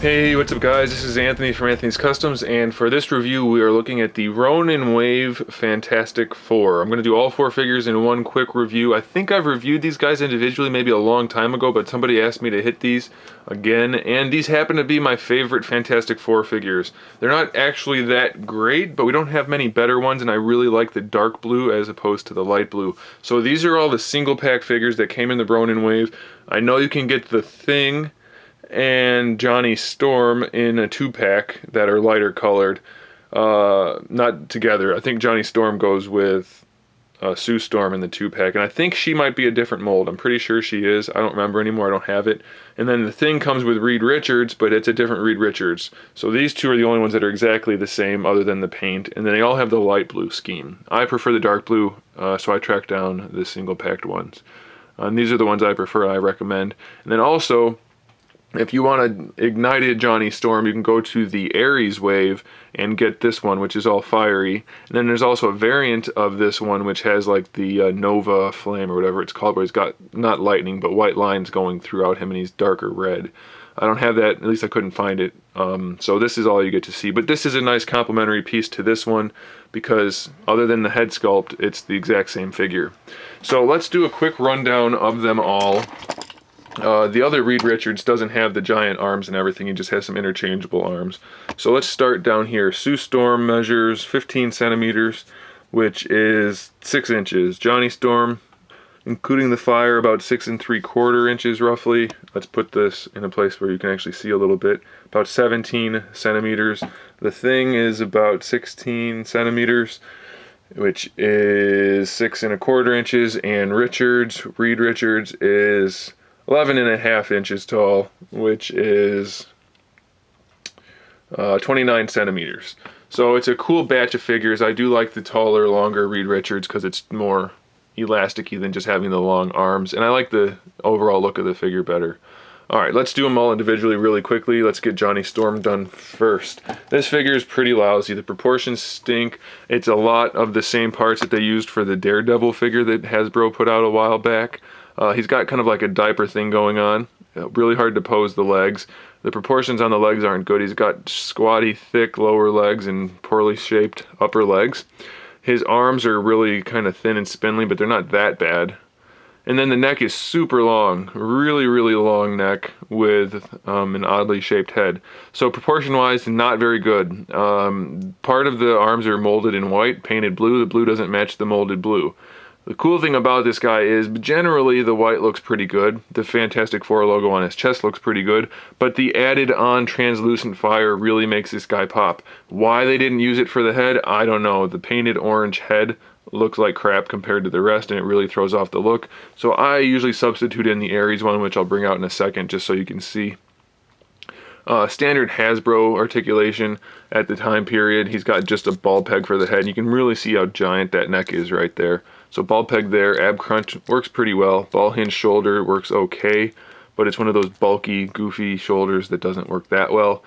Hey, what's up guys? This is Anthony from Anthony's Customs, and for this review we are looking at the Ronan Wave Fantastic 4. I'm going to do all four figures in one quick review. I think I've reviewed these guys individually maybe a long time ago, but somebody asked me to hit these again, and these happen to be my favorite Fantastic 4 figures. They're not actually that great, but we don't have many better ones, and I really like the dark blue as opposed to the light blue. So these are all the single pack figures that came in the Ronan Wave. I know you can get the Thing and Johnny Storm in a 2-pack that are lighter colored, not together. I think Johnny Storm goes with Sue Storm in the 2-pack, and I think she might be a different mold. I'm pretty sure she is. I don't remember anymore. I don't have it. And then the Thing comes with Reed Richards, but it's a different Reed Richards. So these two are the only ones that are exactly the same other than the paint, and then they all have the light blue scheme. I prefer the dark blue, so I tracked down the single packed ones. And these are the ones I prefer, I recommend. And then also, if you want an ignited Johnny Storm, you can go to the Aries Wave and get this one, which is all fiery. And then there's also a variant of this one, which has like the Nova Flame or whatever it's called, where he's got not lightning, but white lines going throughout him, and he's darker red. I don't have that, at least I couldn't find it. So this is all you get to see. But this is a nice complementary piece to this one, because other than the head sculpt, it's the exact same figure. So let's do a quick rundown of them all. The other Reed Richards doesn't have the giant arms and everything, he just has some interchangeable arms. So let's start down here. Sue Storm measures 15 centimeters, which is 6 inches. Johnny Storm, including the fire, about 6 3/4 inches roughly. Let's put this in a place where you can actually see a little bit. About 17 centimeters. The Thing is about 16 centimeters, which is 6 1/4 inches. And Reed Richards is 11 1/2 inches tall, which is 29 centimeters. So it's a cool batch of figures. I do like the taller, longer Reed Richards because it's more elasticy than just having the long arms, and I like the overall look of the figure better. Alright, let's do them all individually really quickly. Let's get Johnny Storm done first. This figure is pretty lousy. The proportions stink. It's a lot of the same parts that they used for the Daredevil figure that Hasbro put out a while back. He's got kind of like a diaper thing going on. Really hard to pose the legs. The proportions on the legs aren't good. He's got squatty, thick lower legs and poorly shaped upper legs. His arms are really kind of thin and spindly, but they're not that bad. And then the neck is super long, really, really long neck with an oddly shaped head. So proportion-wise, not very good. Part of the arms are molded in white, painted blue. The blue doesn't match the molded blue. The cool thing about this guy is generally the white looks pretty good. The Fantastic Four logo on his chest looks pretty good, but the added on translucent fire really makes this guy pop. Why they didn't use it for the head, I don't know. The painted orange head looks like crap compared to the rest, and it really throws off the look. So I usually substitute in the Aries one, which I'll bring out in a second just so you can see. Standard Hasbro articulation at the time period. He's got just a ball peg for the head. You can really see how giant that neck is right there. So ball peg there, ab crunch works pretty well. Ball hinge shoulder works okay, but it's one of those bulky, goofy shoulders that doesn't work that well.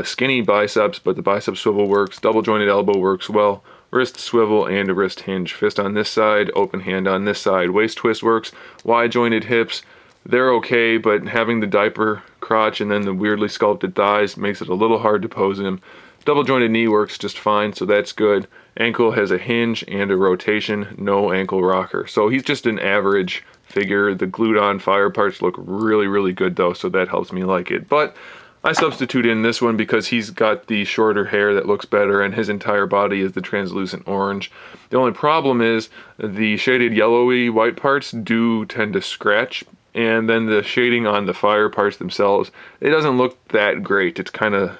Skinny biceps, but the bicep swivel works. Double jointed elbow works well. Wrist swivel and a wrist hinge. Fist on this side, open hand on this side. Waist twist works. Wide jointed hips, they're okay, but having the diaper crotch and then the weirdly sculpted thighs makes it a little hard to pose him. Double jointed knee works just fine, so that's good. Ankle has a hinge and a rotation, no ankle rocker. So he's just an average figure. The glued on fire parts look really, really good though, so that helps me like it. But I substitute in this one because he's got the shorter hair that looks better, and his entire body is the translucent orange. The only problem is the shaded yellowy white parts do tend to scratch, and then the shading on the fire parts themselves, it doesn't look that great. It's kind of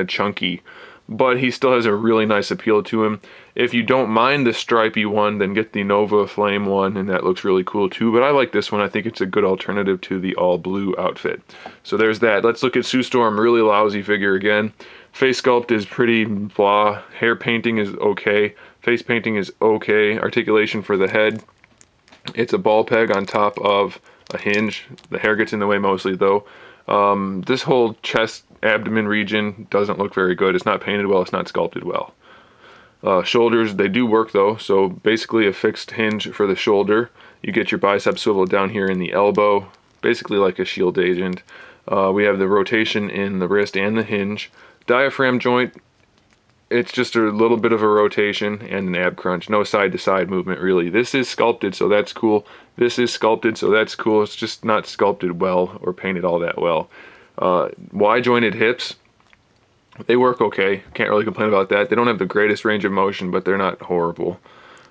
chunky, but he still has a really nice appeal to him. If you don't mind the stripy one, then get the Nova Flame one, and that looks really cool too. But I like this one. I think it's a good alternative to the all blue outfit. So there's that. Let's look at Sue Storm. Really lousy figure again. Face sculpt is pretty blah. Hair painting is okay. Face painting is okay. Articulation for the head, it's a ball peg on top of a hinge. The hair gets in the way mostly though. This whole chest abdomen region doesn't look very good. It's not painted well, it's not sculpted well. Shoulders, they do work though, so basically a fixed hinge for the shoulder. You get your bicep swivel down here in the elbow, basically like a shield agent. We have the rotation in the wrist and the hinge. Diaphragm joint, it's just a little bit of a rotation and an ab crunch. No side to side movement really. This is sculpted, so that's cool. This is sculpted, so that's cool. It's just not sculpted well or painted all that well. Y-jointed hips, they work okay. Can't really complain about that. They don't have the greatest range of motion, but they're not horrible.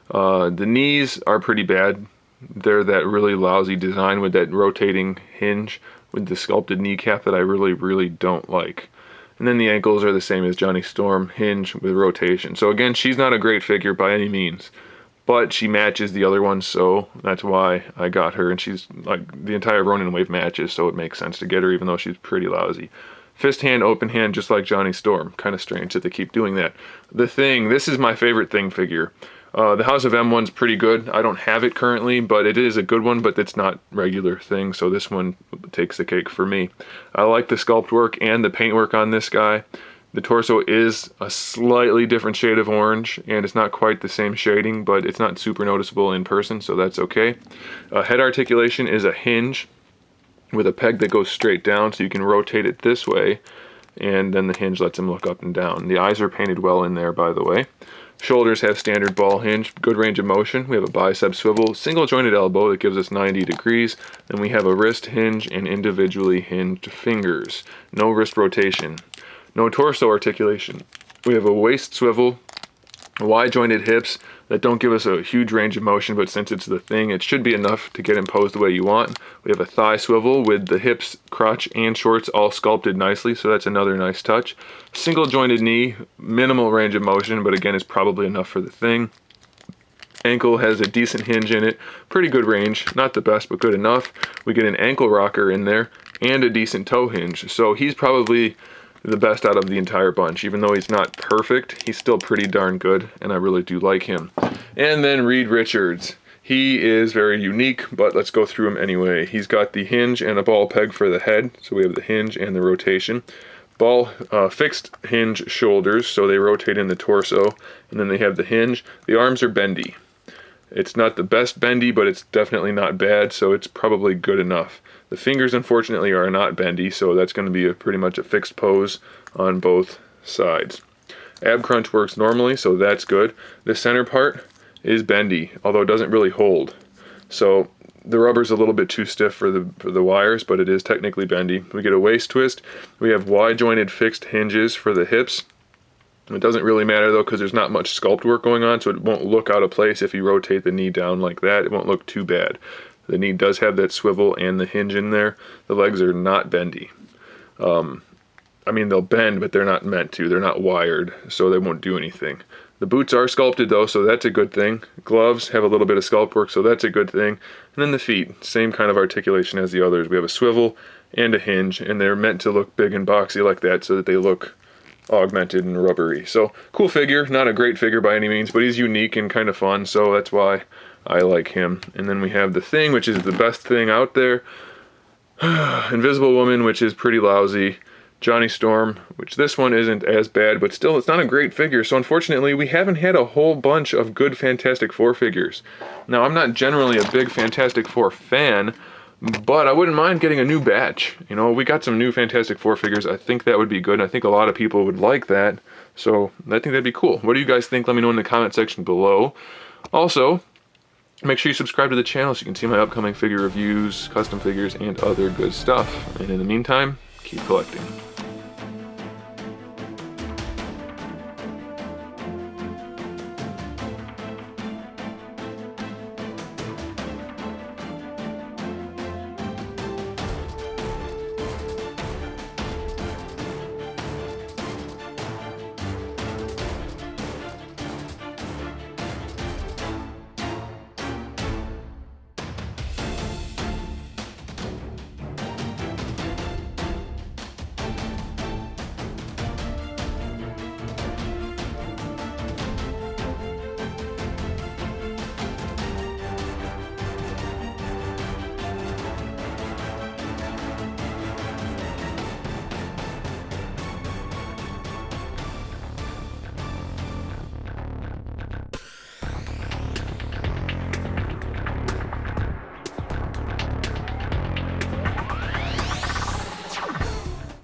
The knees are pretty bad. They're that really lousy design with that rotating hinge with the sculpted kneecap that I really don't like. And then the ankles are the same as Johnny Storm, hinge with rotation. So again, she's not a great figure by any means, but she matches the other ones, so that's why I got her. And she's like, the entire Ronan wave matches, so it makes sense to get her even though she's pretty lousy. Fist hand, open hand, just like Johnny Storm. Kind of strange that they keep doing that. The Thing, this is my favorite Thing figure. The House of M one's pretty good. I don't have it currently, but it is a good one, but it's not regular Thing, so this one takes the cake for me. I like the sculpt work and the paint work on this guy. The torso is a slightly different shade of orange, and it's not quite the same shading, but it's not super noticeable in person, so that's okay. Head articulation is a hinge with a peg that goes straight down, so you can rotate it this way, and then the hinge lets him look up and down. The eyes are painted well in there, by the way. Shoulders have standard ball hinge, good range of motion. We have a bicep swivel, single jointed elbow that gives us 90 degrees. Then we have a wrist hinge and individually hinged fingers. No wrist rotation. No torso articulation. We have a waist swivel, wide jointed hips that don't give us a huge range of motion, but since it's the Thing, it should be enough to get him posed the way you want. We have a thigh swivel with the hips, crotch, and shorts all sculpted nicely, so that's another nice touch. Single jointed knee, minimal range of motion, but again, it's probably enough for the Thing. Ankle has a decent hinge in it, pretty good range, not the best, but good enough. We get an ankle rocker in there and a decent toe hinge, so he's probably the best out of the entire bunch. Even though he's not perfect, he's still pretty darn good, and I really do like him. And then Reed Richards. He is very unique, but let's go through him anyway. He's got the hinge and a ball peg for the head, so we have the hinge and the rotation. Fixed hinge shoulders, so they rotate in the torso, and then they have the hinge. The arms are bendy. It's not the best bendy, but it's definitely not bad, so it's probably good enough. The fingers, unfortunately, are not bendy, so that's going to be pretty much a fixed pose on both sides. Ab crunch works normally, so that's good. The center part is bendy, although it doesn't really hold. So the rubber's a little bit too stiff for the wires, but it is technically bendy. We get a waist twist. We have wide-jointed fixed hinges for the hips. It doesn't really matter though, because there's not much sculpt work going on, so it won't look out of place if you rotate the knee down like that. It won't look too bad. The knee does have that swivel and the hinge in there. The legs are not bendy. I mean, they'll bend, but they're not meant to. They're not wired, so they won't do anything. The boots are sculpted though, so that's a good thing. Gloves have a little bit of sculpt work, so that's a good thing. And then the feet, same kind of articulation as the others. We have a swivel and a hinge, and they're meant to look big and boxy like that so that they look augmented and rubbery. So cool figure, not a great figure by any means, but he's unique and kind of fun, so that's why I like him. And then we have the Thing, which is the best Thing out there. Invisible Woman, which is pretty lousy. Johnny Storm, which this one isn't as bad, but still it's not a great figure. So unfortunately, we haven't had a whole bunch of good Fantastic Four figures. Now, I'm not generally a big Fantastic Four fan, but I wouldn't mind getting a new batch. You know, we got some new Fantastic Four figures. I think that would be good. I think a lot of people would like that. So I think that'd be cool. What do you guys think? Let me know in the comment section below. Also, make sure you subscribe to the channel so you can see my upcoming figure reviews, custom figures, and other good stuff. And in the meantime, keep collecting.